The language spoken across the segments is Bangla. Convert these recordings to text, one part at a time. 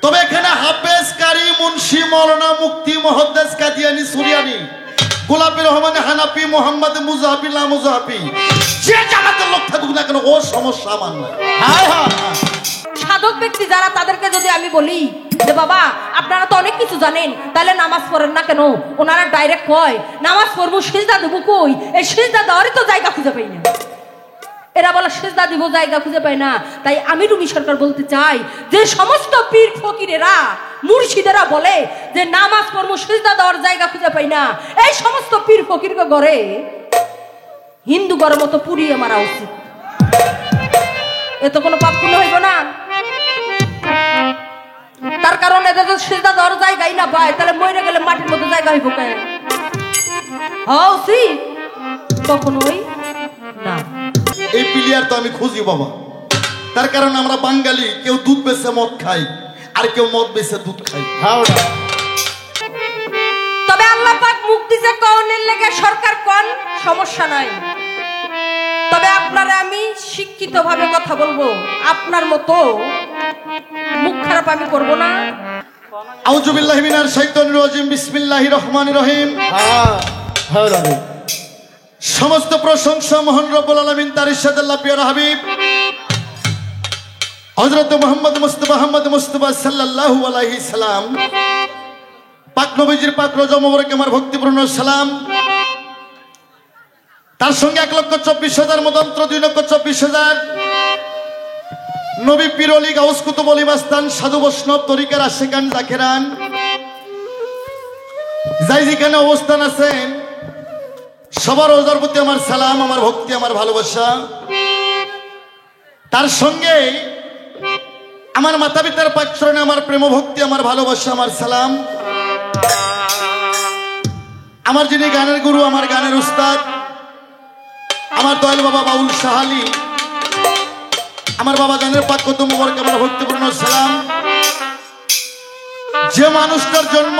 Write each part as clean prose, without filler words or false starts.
তবে এখানে হাফেজ কারি মুন্সি মৌলানা মুফতি মুহাদ্দিস কাদিয়ানি সুরিয়ানি গোলাপী রহমান হানাফি মোহাম্মদ মুজাহিবিল্লাহ মুজাহিবি যে জামাতের লোক থাকুক না কেন ও সমস্যা আমার নয়। হ্যাঁ হ্যাঁ সাধক ব্যক্তি যারা তাদেরকে যদি আমি বলি যে বাবা আপনারা তো অনেক কিছু জানেন, তাহলে নামাজ পড়েন না কেন? ওনারা ডাইরেক্ট কয় নামাজ পড়বো, সিজদা দেবো কই? এই সিজদা দেওয়ারই তো জায়গা খুঁজে পাই না। এরা বলে সিজদা দিব, জায়গা খুঁজে পায় না। তাই আমি রুমি সরকার বলতে চাই যে সমস্ত পীর ফকিরেরা মুর্শিদেরা বলে যে নামাজ পড়বো, সিজদা দেওয়ার জায়গা খুঁজে পাই না, এই সমস্ত পীর ফকিরকে গড়ে হিন্দু গড়ের মতো পুড়িয়ে মারা উচিত। এ তো কোনো পাপ পুণ্য হইব না। তার কারণ এদের যদি সিজদা দেওয়ার জায়গাই না পায়, তাহলে মরে গেলে মাটির মতো জায়গা হইব কেন? কখনোই না। এই প্লেয়ার তো আমি খুঁজি বাবা। তার কারণ আমরা বাঙালি, কেউ দুধ বেচে মদ খাই আর কেউ মদ বেচে দুধ খাই। তবে আল্লাহ পাক মুখ দিছে কওনের লেগে সরকার কোন সমস্যা নাই। তবে আপনারা আমি শিক্ষিত ভাবে কথা বলবো, আপনার মতো মুখ খারাপ আমি করব না। আউযু বিল্লাহি মিনাশ শাইতানির রাজিম বিসমিল্লাহির রহমানির রহিম। সমস্ত প্রশংসা মহান রব্বুল আলামিন তার ইরশাদ আল্লাহ প্রিয় হাবিব হযরত মুহাম্মদ মুস্তাফা সাল্লাল্লাহু আলাইহি সাল্লাম পাক নবীজির পাক রওজা মোবারকে আমার ভক্তিপূর্ণ সালাম। তার সঙ্গে 1,24,000 মদন্ত্র 2,24,000 নবী পীর ওলি গাউস কুতুব ওলি মাস্তান সাধু বৈষ্ণব তরিকার আশিকান জাকেরান যাই যেখানে অবস্থান আছেন সবার রোজার প্রতি আমার সালাম, আমার ভক্তি, আমার ভালোবাসা। তার সঙ্গে আমার মাতা পিতার পাক চরণে আমার প্রেম ভক্তি, আমার ভালোবাসা, আমার সালাম। আমার যিনি গানের গুরু, আমার গানের উস্তাদ, আমার দয়াল বাবা বাউল শাহ আলী, আমার বাবা গানের পাক কত মোবারক, আমার ভক্তিপূর্ণ সালাম। যে মানুষটার জন্ম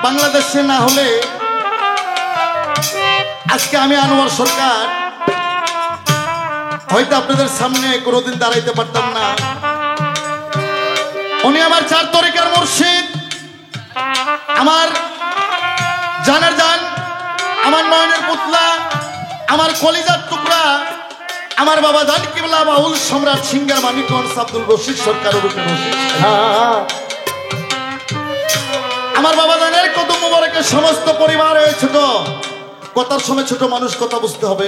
বাংলাদেশে না হলে আজকে আমি আনোয়ার সরকার হয়তো আপনাদের সামনে কোনোদিন দাঁড়াইতে পারতাম না। উনি আমার চার তরিকার মুর্শিদ, আমার জানের জান, আমার নয়নের পুতলা, আমার কলিজার টুকরা, আমার বাবা জান কিবলা বাউল সম্রাট সিঙ্গার মানিকগঞ্জ আব্দুল রশিদ সরকারের রূপে রশিদ। আমার বাবা জানের কদম মোবারকের সমস্ত পরিবার ছোট, কথার সময় ছোট মানুষ কথা বুঝতে হবে।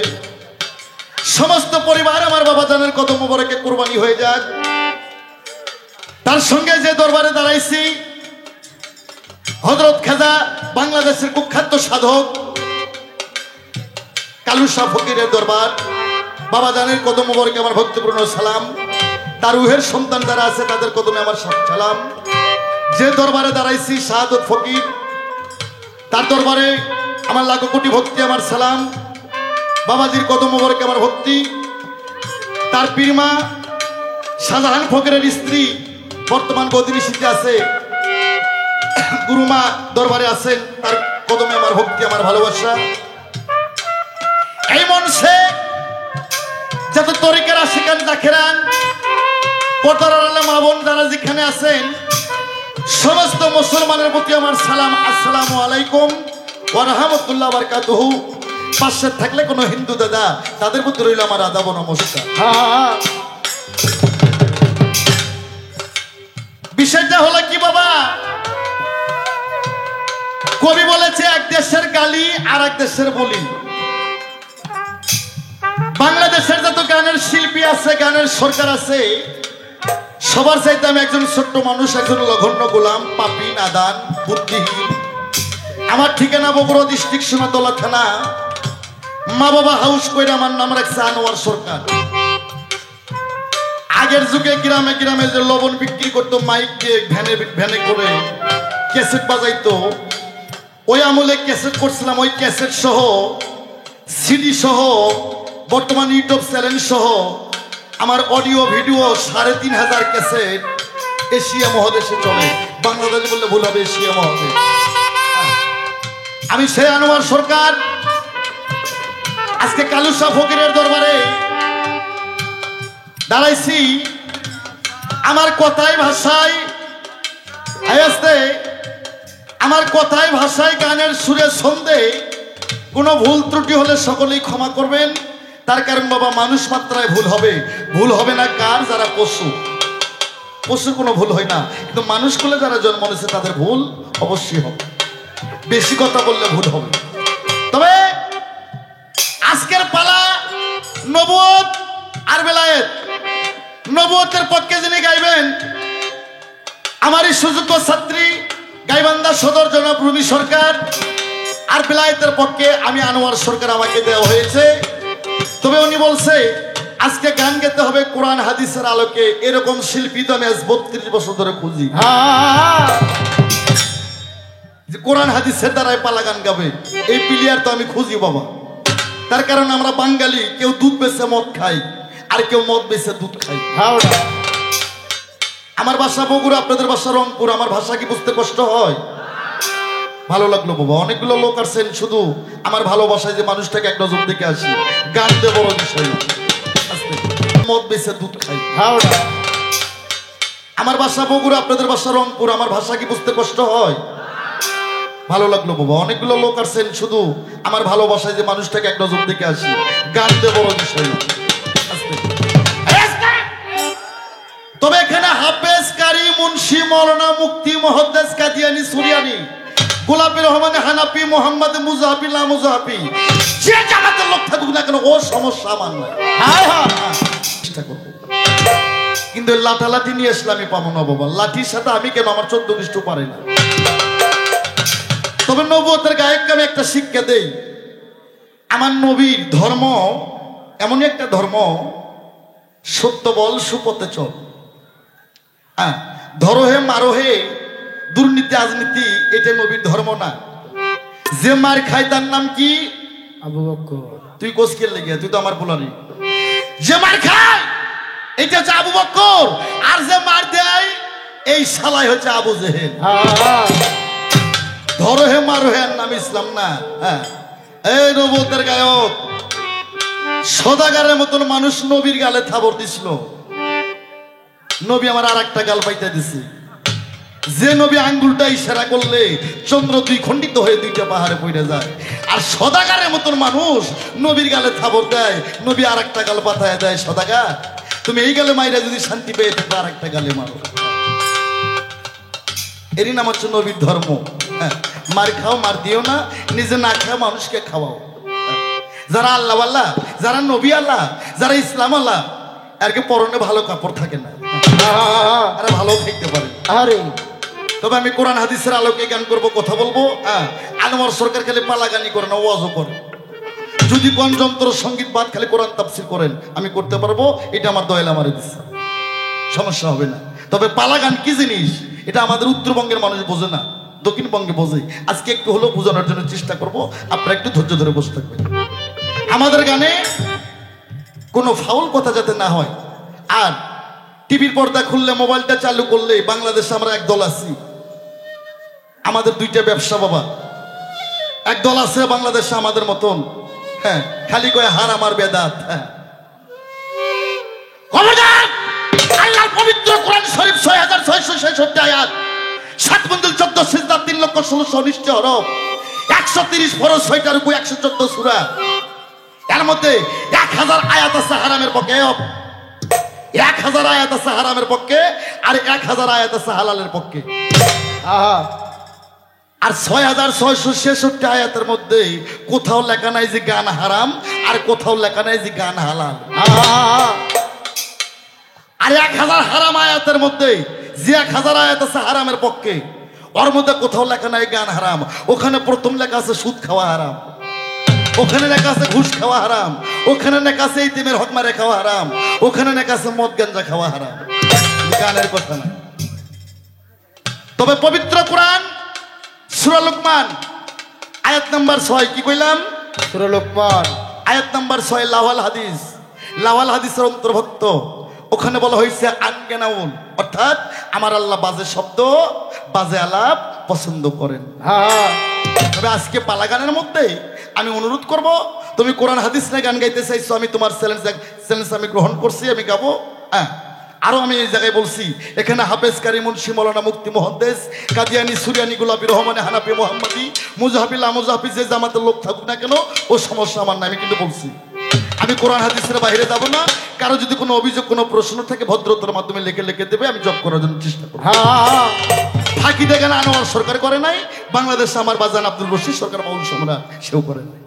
সমস্ত পরিবার আমার বাবা জানের কদম মোবারকে কুরবানি হয়ে যাক। তার সঙ্গে যে দরবারে দাঁড়াইছি হযরত খাজা বাংলাদেশের কুখ্যাত সাধক কালু শাহ ফকিরের দরবার, বাবা জানের কদম মোবারকে আমার ভক্তিপূর্ণ সালাম। তার রুহের সন্তান যারা আছে তাদের কদমে আমার সালাম। যে দরবারে দাঁড়াইছি শাহাদত ফকির, তার দরবারে আমার লাখো কোটি ভক্তি, আমার সালাম। বাবাজির কদম মোবারকে আমার ভক্তি। তার পীরমা শাহজাহান ফকিরের স্ত্রী বর্তমান বদিনীশীতে আছে, গুরুমা দরবারে আছেন, তার কদমে আমার ভক্তি, আমার ভালোবাসা। এই মনসে যত তরিকার আশিকান জাকেরান পর্দার আড়ালে মা বোন যারা যেখানে আছেন সমস্ত মুসলমানের প্রতি আমার সালাম, আসসালামু আলাইকুম ওয়া রাহমাতুল্লাহি ওয়া বারাকাতুহু। পাশে থাকলে কোনো হিন্দু দাদা তাদের প্রতি রইল আমার আদাব ও নমস্কার। বিষয়টা হলো কি বাবা, কবি বলেছে এক দেশের গালি আর এক দেশের বলি। বাংলাদেশের যত গানের শিল্পী আছে, গানের সরকার আছে, সবার চাইতে আমি একজন ছোট্ট মানুষ, একজন লঘন্য গোলাম, পাপী, নাদান, বুদ্ধিহীন। আমার ঠিকানা বগুড়া ডিস্ট্রিক্ট সোনাতলা থানা। মা বাবা হাউস করে আমার নাম রাখছে আনোয়ার সরকার। আগের যুগে গ্রামে গ্রামে যে লবণ বিক্রি করতো মাইক দিয়ে ভ্যানে করে ক্যাসেট বাজাইতো, ওই আমলে ক্যাসেট করছিলাম। ওই ক্যাসেট সহ সিডি সহ বর্তমান ইউটিউব চ্যানেল সহ আমার অডিও ভিডিও 3,500 ক্যাসেট এশিয়া মহাদেশে চলে। বাংলাদেশ বললে ভুল হবে, এশিয়া মহাদেশ। আমি সে আনোয়ার সরকার আজকে কালু শাহ ফকিরের দরবারে দাঁড়াইছি। আমার কথায় ভাষায় আসতে আমার কথায় ভাষায় গানের সুরে ছন্দে কোনো ভুল ত্রুটি হলে সকলেই ক্ষমা করবেন। তার কারণ বাবা মানুষ মাত্রায় ভুল হবে না কার? যারা পশু কোনো ভুল হয় না, কিন্তু মানুষ কুলে যারা জন্ম নিয়েছে তাদের ভুল অবশ্যই হবে। বেশি কথা বললে ভুল হবে। তবে আজকের পালা নবুয়ত আর বেলায়েত। নবুয়তের পক্ষে যিনি গাইবেন আমারই সুযোগ্য ছাত্রী গাইবান্ধা সদর জনাব রুমি সরকার, আর বেলায়েতের পক্ষে আমি আনোয়ার সরকার, আমাকে দেওয়া হয়েছে। তবে উনি বলছে আজকে গান গেতে হবে কোরআন হাদিসের আলোকে। এরকম শিল্পী তো আমি আজ 32 বছর ধরে খুঁজি, যে কোরআন হাদিসের দ্বারাই পালা গান গাবে, এই প্লেয়ার তো আমি খুঁজি বাবা। তার কারণ আমরা বাঙালি, কেউ দুধ বেচে মদ খাই, আর কেউ মদ বেচে দুধ খাই। আমার ভাষা বগুড়া, আপনাদের ভাষা রংপুর। আমার ভাষা কি বুঝতে কষ্ট হয়? ভালো লাগলো বাবা। অনেকগুলো লোক আসছেন, শুধু আমার ভালোবাসায় যে মানুষটাকে এক নজর দেখে আসি। গান দিয়ে বড় বিষয় না, মদ বেচে দুধ খাই। আমার ভাষা বগুড়া, আপনাদের ভাষা রংপুর। আমার ভাষা কি বুঝতে কষ্ট হয়? ভালো লাগলো বাবা। অনেকগুলো লোক আসছেন, শুধু আমার ভালোবাসায় যে মানুষটাকে এক নজর দেখে আসি। গান দিয়ে বড় বিষয় না। তবে এখানে হাফেজ, কারি, মুন্সি, মৌলানা, মুফতি, মুহাদ্দিস, কাদিয়ানী, সুরিয়ানি, গোলাপী রহমান, হানাফি, মোহাম্মদ মুজাহাবি, লা মুজাহাবি, যে জামাতের লোক থাকুক না কেন, ও সমস্যা আমার নাই। চেষ্টা করব, কিন্তু লাঠালাঠি নিয়ে আসলে আমি পাবো না বাবা। লাঠির সাথে আমি কেন, আমার 14 খ্রিস্ট পারে না। তবে নবুয়তের গায়ককে আমি একটা শিক্ষা দেই। আমার নবীর ধর্ম এমনই একটা ধর্ম, সত্য বল, সুপথে চল। হ্যাঁ, ধরো হে মারো হে, দুর্নীতি রাজনীতি, এটা নবীর ধর্ম না। যে মার খায় তার নাম কি? আবু বকর। তুই কোসকের লেগে, তুই তো আমার বলানি। যে মার খায় এটা হচ্ছে আবু বকর, আর যে মার দেয় এই শালাই হচ্ছে আবু জেহেল। ধরো হে মারো হে নাম ইসলাম না। হ্যাঁ, এই নবুয়তের গায়ক সদাগারের মতন মানুষ নবীর গালে থাবর দিছিল। নবী আমার আর একটা গাল পাইতে দিছে। যে নবী আঙ্গুলটা ইশারা করলে চন্দ্র 2 খণ্ডিত হয়ে 2টা পাহাড়ে পড়ে যায়, আর সদাগারের মতন মানুষ নবীর গালে থাবর দেয়। নবী আর একটা গাল পাঠায় দেয়, সদাগার তুমি এই গালে মাইরা যদি শান্তি পেয়ে থাকবে, আর একটা গালে মারো। এরই নাম হচ্ছে নবীর ধর্ম। হ্যাঁ, মার খাও, মার দিও না, নিজে না খাও, মানুষকে খাওয়াও। যারা আল্লাহ আল্লাহ, যারা নবী আল্লাহ, যারা ইসলাম আল্লাহ, আর কি পরনে ভালো কাপড় থাকে না, আরে ভালো খাইতে পারে। আরে তবে আমি কোরআন হাদিসের আলোকে গান করব, কথা বলবো। আনোয়ার সরকার খালি পালা গানি করে না, ওয়াজও করে। যদি কোন যন্ত্র সঙ্গীত বাদ খালি কোরআন তাফসীর করেন, আমি করতে পারবো। এটা আমার দয়াল আমারে দিচ্ছে, সমস্যা হবে না। তবে পালা গান কি জিনিস এটা আমাদের উত্তরবঙ্গের মানুষ বোঝে না, দক্ষিণবঙ্গে বোঝে। আজকে একটু হলেও বোঝানোর জন্য চেষ্টা করব, আপনারা একটু ধৈর্য ধরে বসে থাকবেন। আমাদের গানে কোনো ফাউল কথা যাতে না হয়। আর টিভির পর্দা খুললে, মোবাইলটা চালু করলে, বাংলাদেশে আমরা এক দল আছি, আমাদের 2টা ব্যবসা বাবা। এক দল আছে বাংলাদেশে আমাদের মতন, হ্যাঁ, খালি কয়ে হারাম আর বেদাত। হ্যাঁ, আল্লাহর পবিত্র কোরআন শরীফ 6666 আয়াত, 7 মণ্ডল 14 সিজদা, 3,16,19 হরফ, 130 ফরজ, 6টা রুকু, 114 সূরা। এর মধ্যে 1000 আয়াত আছে হারামের পক্ষে, 1000 আয়াত আছে হারামের পক্ষে, আর 1000 আয়াত আছে হালালের পক্ষে। আর 6666 আয়াতের মধ্যে কোথাও লেখা নাই যে গান হারাম, আর কোথাও লেখা নাই যে গান হালাল। আর 1000 হারাম আয়াতের মধ্যে যে 1000 আয়াত আছে হারামের পক্ষে, ওর মধ্যে কোথাও লেখা নাই গান হারাম। ওখানে প্রথম লেখা আছে সুদ খাওয়া হারাম, ওখানে লেখা আছে ঘুষ খাওয়া হারাম, ওখানে লেখা আছে ইতিমের হক মারে খাওয়া হারাম, ওখানে লেখা আছে মদ গাঞ্জা খাওয়া হারাম। গানের কথা না। তবে পবিত্র কোরআন সূরা লুকমান আয়াত নাম্বার 6, কি কইলাম? সূরা লুকমান আয়াত নাম্বার 6, লাওয়াল হাদিস। লাওয়াল হাদিসের অন্তর্ভুক্ত। ওখানে বলা হয়েছে আনগেনাউন, অর্থাৎ আমার আল্লাহ বাজে শব্দ, বাজে আলাপ পছন্দ করেন। তবে আজকে পালা গানের মধ্যে আমি অনুরোধ করব, তুমি কোরআন হাদিস নিয়ে গান গাইতে চাইছো, আমি তোমার চ্যালেঞ্জ আমি গ্রহণ করছি, আমি গাবো। আরো আমি এই জায়গায় বলছি, এখানে হাফেজ কারি মুন্সি মৌলানা মুফতি মুহাদ্দিস কাদিয়ানি সুরিয়ানি গোলাপি রহমানে হানাফি মোহাম্মদী মুজাহাবিল মুজাহাফিজ যে জামাতের লোক থাকুক না কেন, ও সমস্যা আমার না। আমি কিন্তু বলছি আমি কোরআন হাদিসের বাইরে যাব না। কারো যদি কোনো অভিযোগ কোনো প্রশ্ন থাকে ভদ্রতার মাধ্যমে লিখে দেবে, আমি জব করার জন্য চেষ্টা করব। ফাঁকি দেখেন আনোয়ার সরকার করে নাই, বাংলাদেশে আমার বাজান আব্দুল রশিদ সরকার মাউল সম্রাট সেও করে নাই।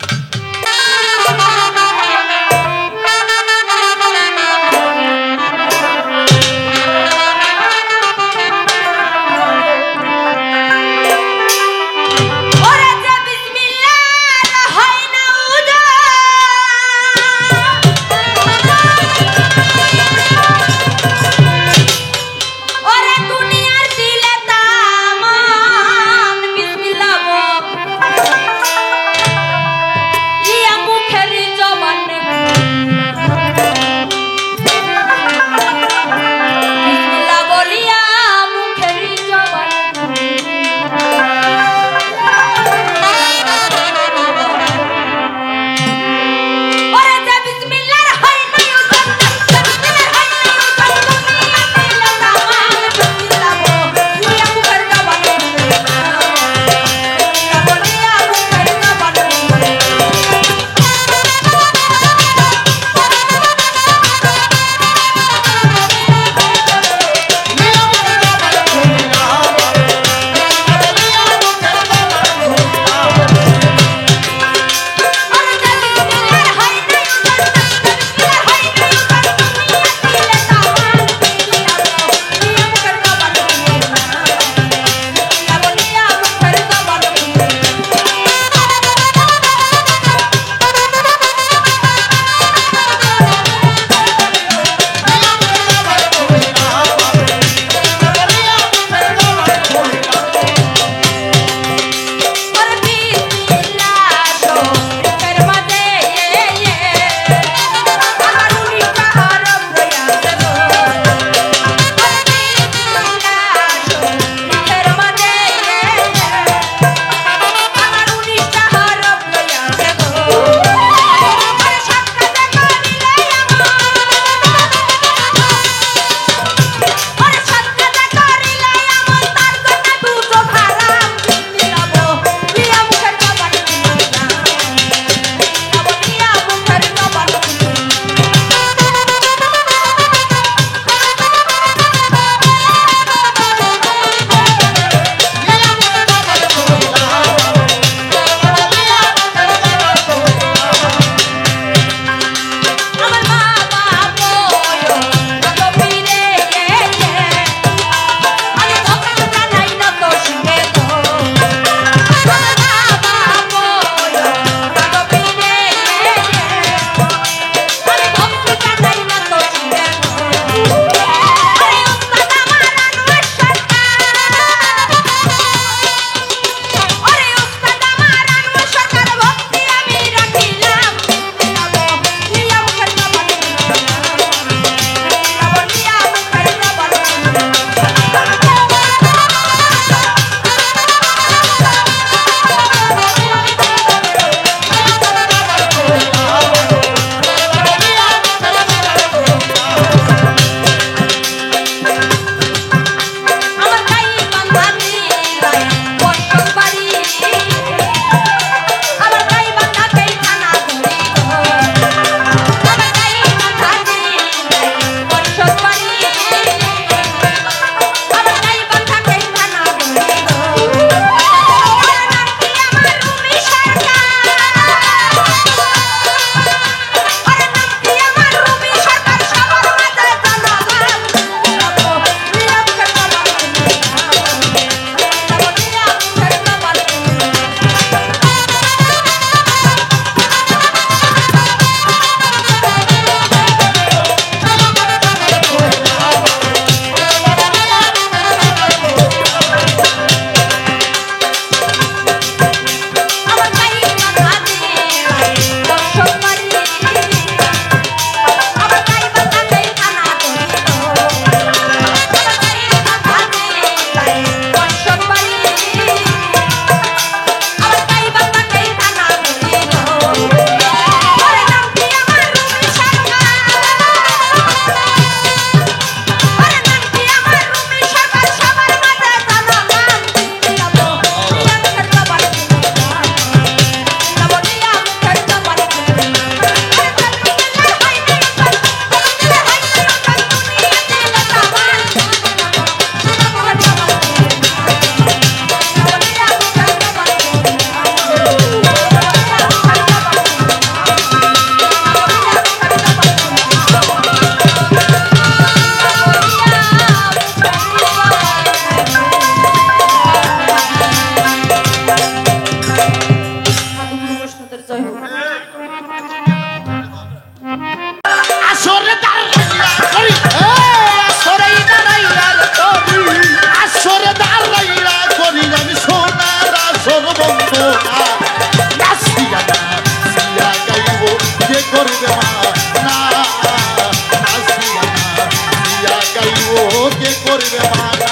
করিবে মানা।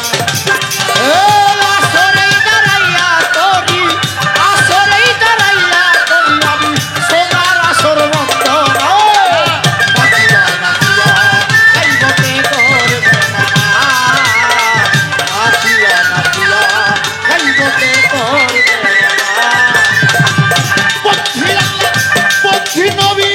আসরেই দাঁড়াইয়া তোরি, আসরেই দাঁড়াইয়া তোরি আমি সোনার আসর বন্ধ নাচিয়া নাচিয়া খাইবতে করবে মানা, নাচিয়া নাচিয়া খাইবতে করবে মানা। পক্ষী নবী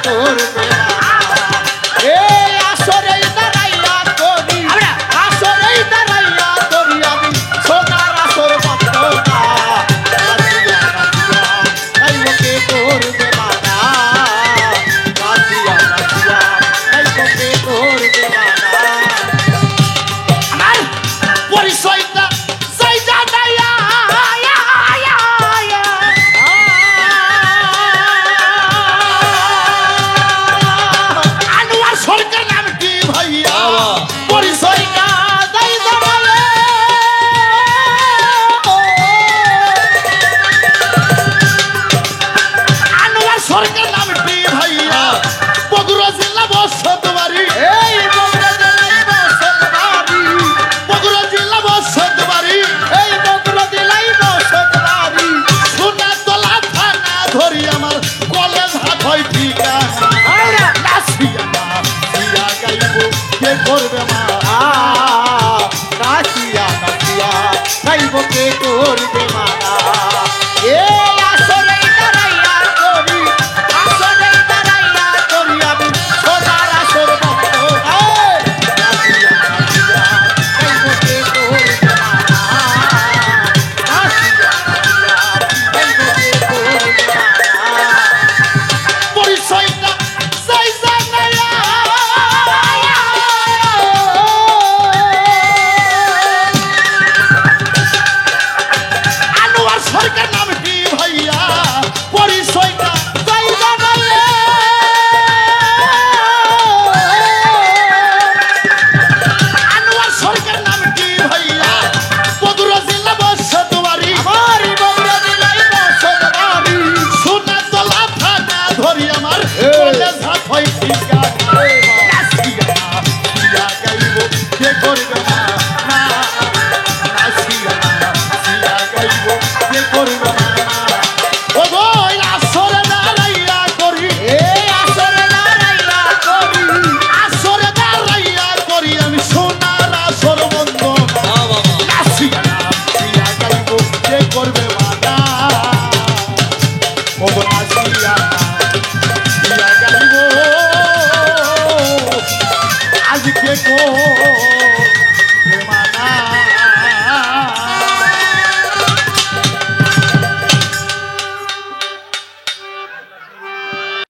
করবে মানা এই আসরেই দাঁড়াইয়া করি আসরেই দাঁড়াইয়া করি আমি সোনার আসর বন্দনা নাচিয়া নাচিয়া গাইব কে করবে মানা নাচিয়া নাচিয়া গাইব কে করবে মানা আমার পরিচয়টা যাই জানাইয়া আনোয়ার সরকার নাম কি ভাইয়া পরিচয়টা যাই জানাইয়া আনোয়ার সরকার নাম কি ভাইয়া বগুড়া জেলা বসত বাড়ি এই বগুড়া জেলায় বসত বাড়ি বগুড়া জেলা বসত বাড়ি এই বগুড়া জেলায় বসত বাড়ি সোনা তলা থানা ধরি আমার কলেজ হাত হয় ঠিকানা আরে নাচিয়া নাচিয়া গাইব কে করবে মা নাচিয়া নাচিয়া গাইব কে করবে মানা এই আসরেই দাঁড়াইয়া করি আসরেই দাঁড়াইয়া করি আমি সোনার আসর বন্দনা নাচিয়া নাচিয়া গাইব কে করবে মানা নাচিয়া নাচিয়া গাইব কে করবে মানা পরিচয়টা যাই জানাইয়া আনোয়ার সরকার নাম কি ভাইয়া পরিচয়টা যাই জানাইয়া আনোয়ার সরকার নাম কি ভাইয়া বগুড়া জেলা বসত বাড়ি আমার বগুড়া জেলায় বসত বাড়ি সোনা তলা থানা ধরি আমার কলেজ হাত হয় ঠিকানা নাচিয়া নাচিয়া গাইব কে করবে মা না নাচিয়া নাচিয়া গাইব কে করবে মা ও গো আসরে দাঁড়াইয়া করি এই আসরে দাঁড়াইয়া করি আসরে দাঁড়াইয়া করি আমি সোনার আসর বন্দনা নাচিয়া নাচিয়া গাইব কে করবে মা না ও গো নাচিয়া নাচিয়া গাইব আজকে